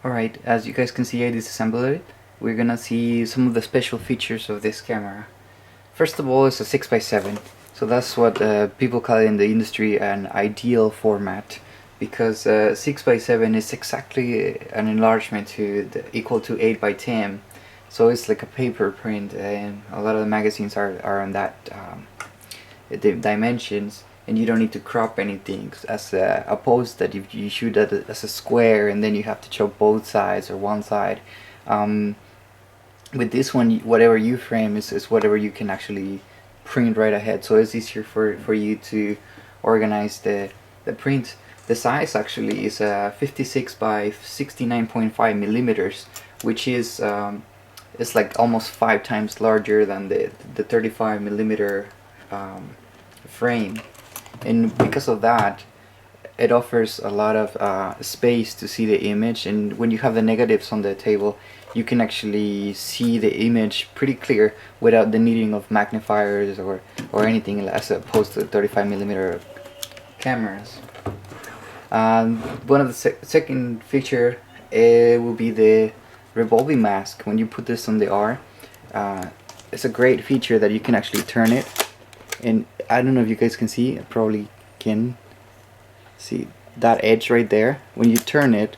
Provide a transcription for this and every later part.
Alright, as you guys can see, I disassembled it. We're gonna see some of the special features of this camera. First of all, it's a 6x7, so that's what people call it in the industry an ideal format, because 6x7 is exactly an enlargement equal to 8x10, so it's like a paper print, and a lot of the magazines are on that the dimensions, and you don't need to crop anything, as opposed that if you shoot as a square and then you have to chop both sides or one side. With this one, whatever you frame is whatever you can actually print right ahead, so it's easier for you to organize the print. The size actually is 56 by 69.5 millimeters, which is it's like almost 5 times larger than the 35 millimeter frame, and because of that it offers a lot of space to see the image, and when you have the negatives on the table you can actually see the image pretty clear without the needing of magnifiers or anything, as opposed to 35 millimeter cameras. One of the second feature will be the revolving mask. When you put this on the R, it's a great feature that you can actually turn it, and I don't know if you guys can see, I probably can see that edge right there. When you turn it,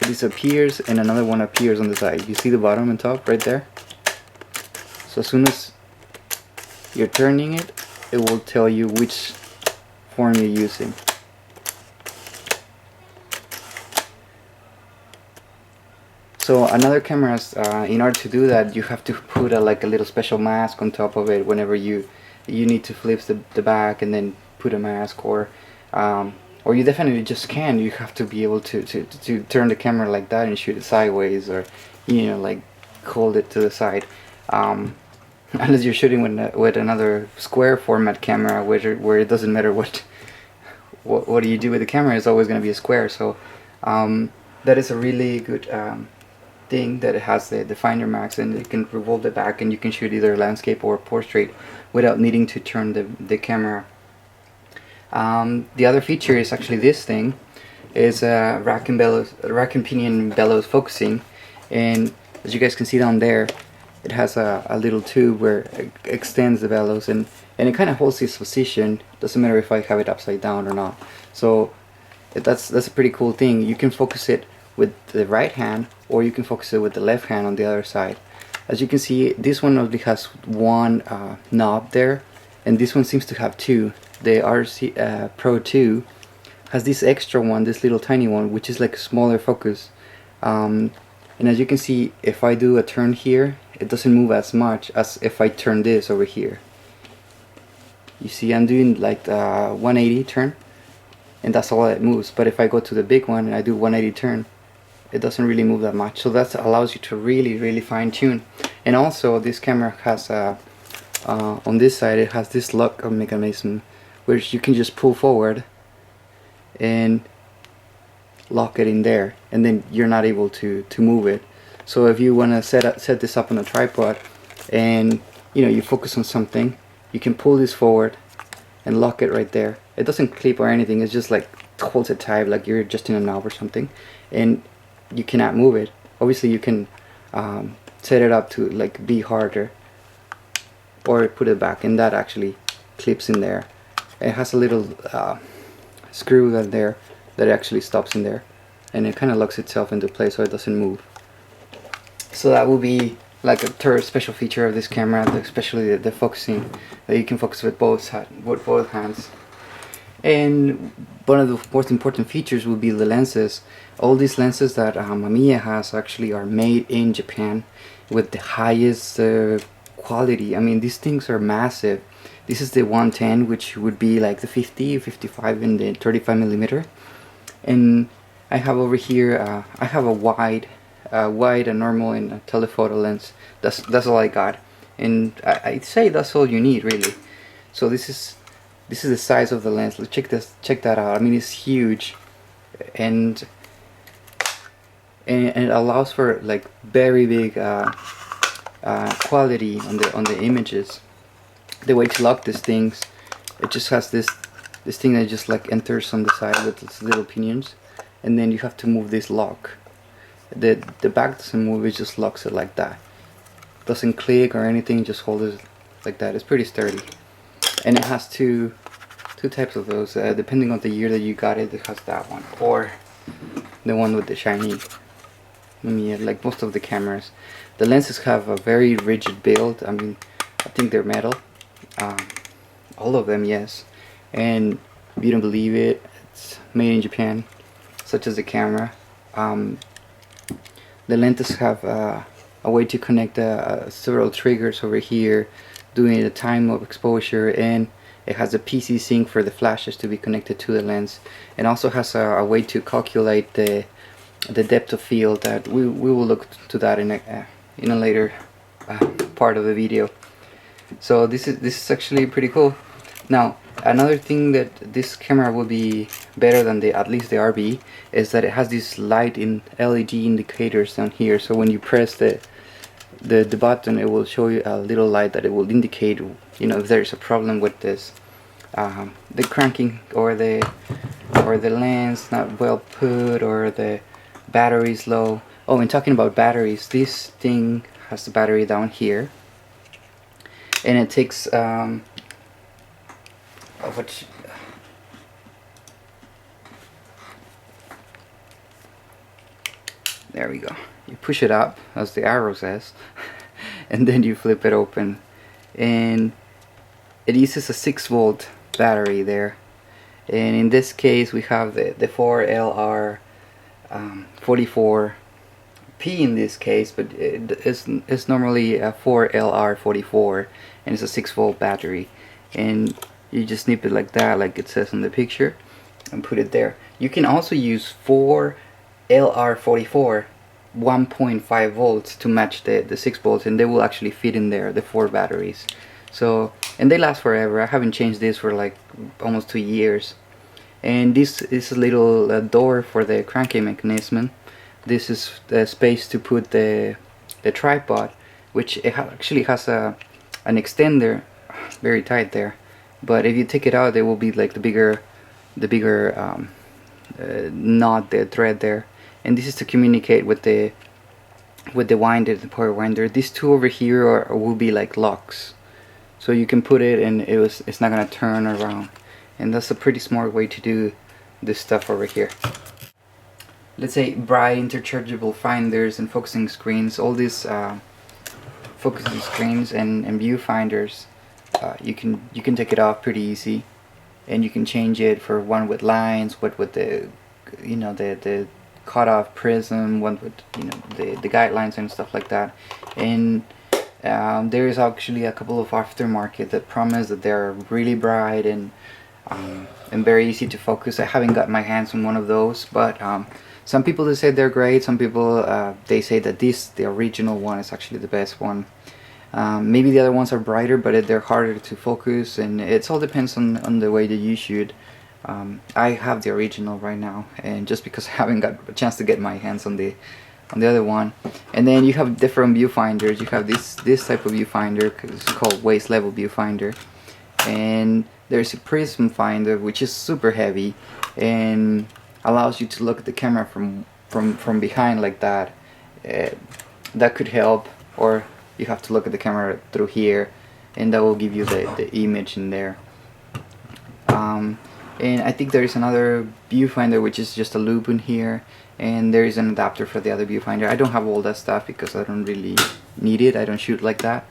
it disappears and another one appears on the side. You see the bottom and top right there? So as soon as you're turning it, it will tell you which form you're using. So another cameras, in order to do that, you have to put like a little special mask on top of it whenever you need to flip the back and then put a mask, or you definitely just can't. You have to be able to turn the camera like that and shoot it sideways, or like hold it to the side. Unless you're shooting with another square format camera, where it doesn't matter what do you do with the camera, it's always going to be a square. So that is a really good thing, that it has the Finder Max, and you can revolve the back and you can shoot either landscape or portrait without needing to turn the camera. The other feature is actually this thing, is rack and pinion bellows focusing, and as you guys can see down there, it has a little tube where it extends the bellows, and it kind of holds its position. Doesn't matter if I have it upside down or not. So that's a pretty cool thing. You can focus it with the right hand, or you can focus it with the left hand on the other side. As you can see, this one only has one knob there, and this one seems to have two. The RZ Pro II has this extra one, this little tiny one, which is like a smaller focus. And as you can see, if I do a turn here, it doesn't move as much as if I turn this over here. You see, I'm doing like the 180 turn, and that's all it moves. But if I go to the big one and I do 180 turn, it doesn't really move that much. So that allows you to really fine tune. And also, this camera has on this side, it has this lock mechanism, which you can just pull forward and lock it in there, and then you're not able to move it. So if you want to set this up on a tripod, and you focus on something, you can pull this forward and lock it right there. It doesn't clip or anything, it's just like holds it tight like you're adjusting a knob or something, and you cannot move it. Obviously you can set it up to like be harder, or put it back, and that actually clips in there. It has a little screw that actually stops in there, and it kind of locks itself into place so it doesn't move. So that will be like a third special feature of this camera, especially the focusing, that you can focus with both hands. And one of the most important features will be the lenses. All these lenses that Mamiya has actually are made in Japan with the highest quality. I mean, these things are massive. This is the 110, which would be like the 50, 55 and the 35 millimeter. And I have over here, I have a wide, a normal, and a telephoto lens. That's all I got, and I'd say that's all you need, really. So this is the size of the lens. Let's check that out. I mean, it's huge, and it allows for like very big quality on the images. The way to lock these things, it just has this thing that just like enters on the side with its little pinions, and then you have to move this lock. The back doesn't move, it just locks it like that. Doesn't click or anything, just hold it like that. It's pretty sturdy, and it has two types of those. Depending on the year that you got it, it has that one or the one with the shiny. Like most of the cameras, the lenses have a very rigid build. I mean, I think they're metal. All of them, yes. And if you don't believe it, it's made in Japan, such as the camera. The lenses have a way to connect several triggers over here, doing the time of exposure, and it has a PC sync for the flashes to be connected to the lens, and also has a way to calculate the depth of field. That we will look to that in a later part of the video. So this is actually pretty cool. Now, another thing that this camera will be better than at least the RB is that it has these light in LED indicators down here. So when you press the button, it will show you a little light that it will indicate, you know, if there's a problem with this, the cranking or the lens not well put, or the battery is low. Oh, and talking about batteries, this thing has the battery down here, and it takes there we go. You push it up, as the arrow says, and then you flip it open, and it uses a 6-volt battery there. And in this case, we have the 4LR44P in this case, but it's normally a 4LR44, and it's a 6-volt battery. And you just snip it like that, like it says on the picture, and put it there. You can also use 4LR44 1.5 volts to match the 6 volts, and they will actually fit in there, the 4 batteries. So, and they last forever. I haven't changed this for like almost 2 years. And this is a little door for the cranking mechanism. This is the space to put the tripod, which it actually has an extender very tight there. But if you take it out, there will be like the bigger knot, the thread there. And this is to communicate with the winder, the power winder. These two over here will be like locks, so you can put it and it's not gonna turn around. And that's a pretty smart way to do this stuff over here. Let's say bright interchangeable finders and focusing screens. All these focusing screens and viewfinders, you can take it off pretty easy, and you can change it for one with lines, with the the cutoff prism, one with the guidelines and stuff like that. And there is actually a couple of aftermarket that promise that they're really bright and very easy to focus. I haven't got my hands on one of those, but some people, they say they're great. Some people they say that the original one is actually the best one. Maybe the other ones are brighter, but they're harder to focus, and it all depends on the way that you shoot. I have the original right now, and just because I haven't got a chance to get my hands on the other one. And then you have different viewfinders. You have this type of viewfinder, it's called waist level viewfinder, and there's a Prism Finder, which is super heavy and allows you to look at the camera from behind like that. That could help, or you have to look at the camera through here, and that will give you the image in there. And I think there is another viewfinder which is just a loop in here, and there is an adapter for the other viewfinder. I don't have all that stuff because I don't really need it. I don't shoot like that.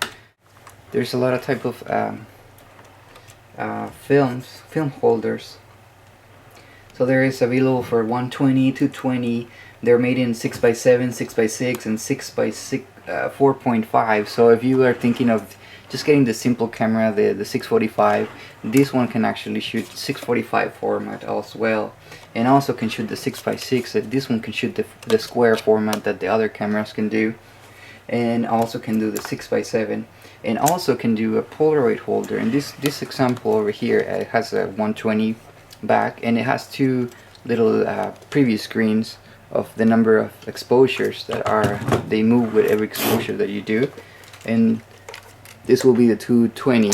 There's a lot of type of film holders. So there is available for 120, 220. They're made in 6x7, 6x6, and 6x6, 4.5. So if you are thinking of just getting the simple camera, the 645, this one can actually shoot 645 format as well, and also can shoot the 6x6. This one can shoot the square format that the other cameras can do, and also can do the 6x7, and also can do a Polaroid holder. And this example over here, it has a 120 back, and it has two little preview screens of the number of exposures that they move with every exposure that you do. and this will be the 220.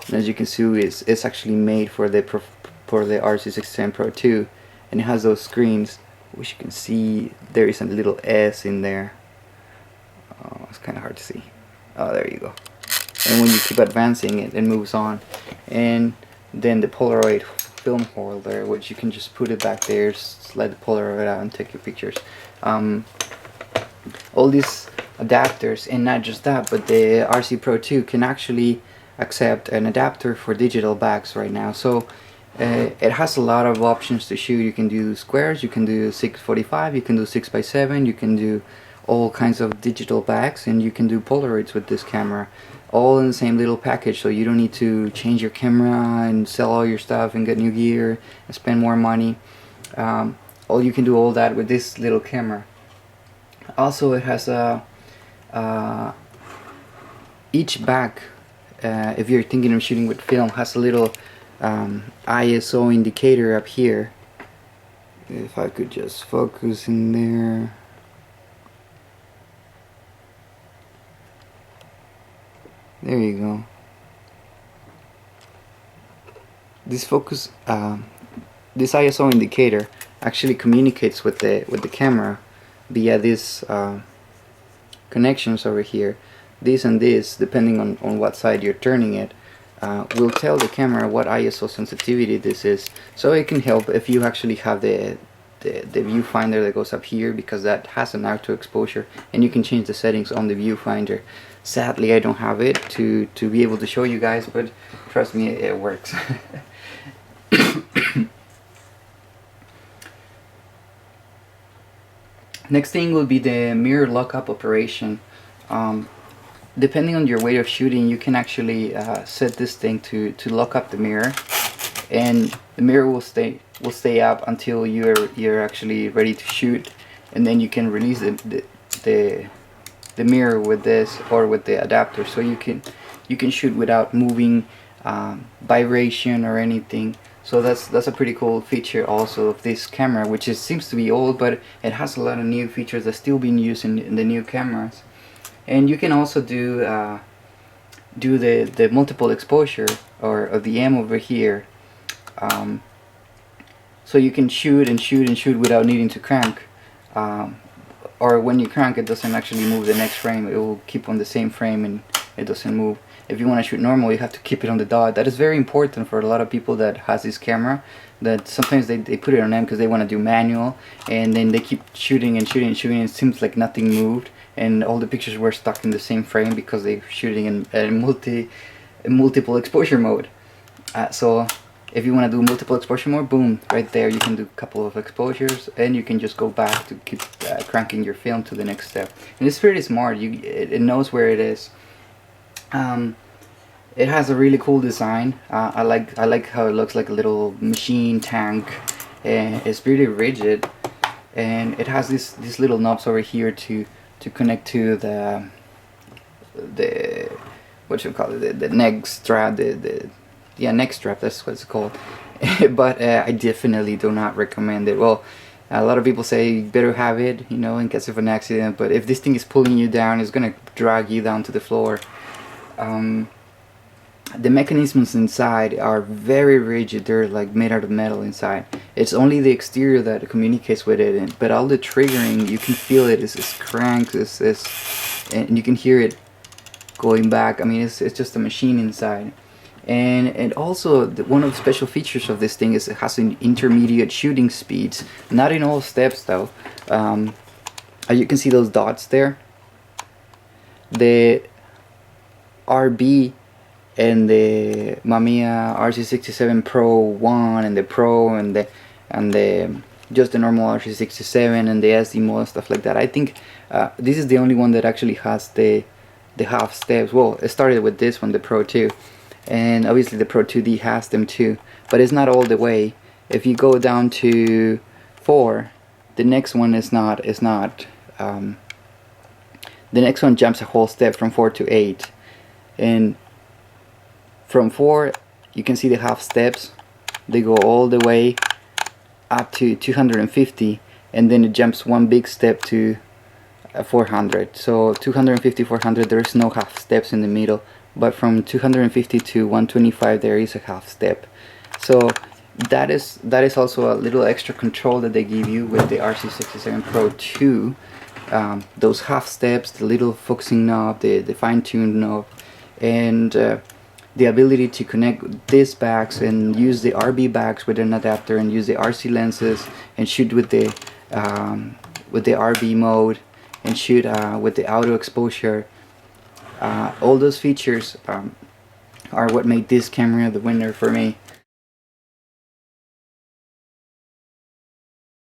And as you can see, it's actually made for the RZ67 Pro II, and it has those screens, which you can see there is a little S in there. Oh, it's kind of hard to see. Oh, there you go. And when you keep advancing it moves on. And then the Polaroid film holder, which you can just put it back there, slide the Polaroid out and take your pictures. All these adapters, and not just that, but the RZ Pro II can actually accept an adapter for digital bags right now. So it has a lot of options to shoot. You can do squares, you can do 645, you can do 6x7, you can do all kinds of digital bags, and you can do Polaroids with this camera, all in the same little package. So you don't need to change your camera and sell all your stuff and get new gear and spend more money. All you can do all that with this little camera. Also, it has each bag, if you're thinking of shooting with film, has a little ISO indicator up here. If I could just focus in there. There you go. This this ISO indicator actually communicates with the camera via these connections over here. This and this, depending on what side you're turning it, will tell the camera what ISO sensitivity this is. So it can help if you actually have the viewfinder that goes up here, because that has an auto exposure, and you can change the settings on the viewfinder. Sadly, I don't have it to be able to show you guys, but trust me, it works. Next thing will be the mirror lockup operation. Depending on your way of shooting, you can actually set this thing to lock up the mirror, and the mirror will stay up until you're actually ready to shoot, and then you can release the mirror with this or with the adapter, so you can shoot without moving vibration or anything. So that's a pretty cool feature also of this camera, which seems to be old, but it has a lot of new features that's still being used in the new cameras. And you can also do the multiple exposure or the M over here, so you can shoot and shoot and shoot without needing to crank. Or when you crank, it doesn't actually move the next frame. It will keep on the same frame and it doesn't move. If you want to shoot normal, you have to keep it on the dot. That is very important for a lot of people that has this camera, that sometimes they put it on M because they want to do manual, and then they keep shooting and shooting and shooting, and it seems like nothing moved, and all the pictures were stuck in the same frame because they're shooting in multiple exposure mode. So if you want to do multiple exposure mode, boom, right there you can do a couple of exposures, and you can just go back to keep cranking your film to the next step. And it's pretty smart. It knows where it is. It has a really cool design. I like how it looks like a little machine tank, and it's pretty rigid, and it has these little knobs over here to connect to the what you call it, the neck strap, yeah, neck strap, that's what it's called. But I definitely do not recommend it. Well, a lot of people say you better have it, you know, in case of an accident, but if this thing is pulling you down, it's gonna drag you down to the floor. The mechanisms inside are very rigid. They're like made out of metal inside. It's only the exterior that communicates with it, but all the triggering, you can feel it. It's cranked, and you can hear it going back. I mean, it's just a machine inside. And also, one of the special features of this thing is it has an intermediate shooting speeds. Not in all steps though. You can see those dots there. The RB and the Mamiya RZ67 Pro I and the Pro and the just the normal RZ67 and the SD mode, stuff like that. I think this is the only one that actually has the half steps. Well, it started with this one, the Pro II, and obviously the Pro IID has them too, but it's not all the way. If you go down to 4, the next one is not. The next one jumps a whole step from 4 to 8, and from 4 you can see the half steps. They go all the way up to 250, and then it jumps one big step to 400. So 250, 400, there is no half steps in the middle, but from 250 to 125 there is a half step. So that is also a little extra control that they give you with the RZ67 Pro II. Those half steps, the little focusing knob, the fine-tuned knob, and the ability to connect these backs and use the RB backs with an adapter, and use the RC lenses and shoot with the RB mode, and shoot with the auto exposure. All those features are what made this camera the winner for me.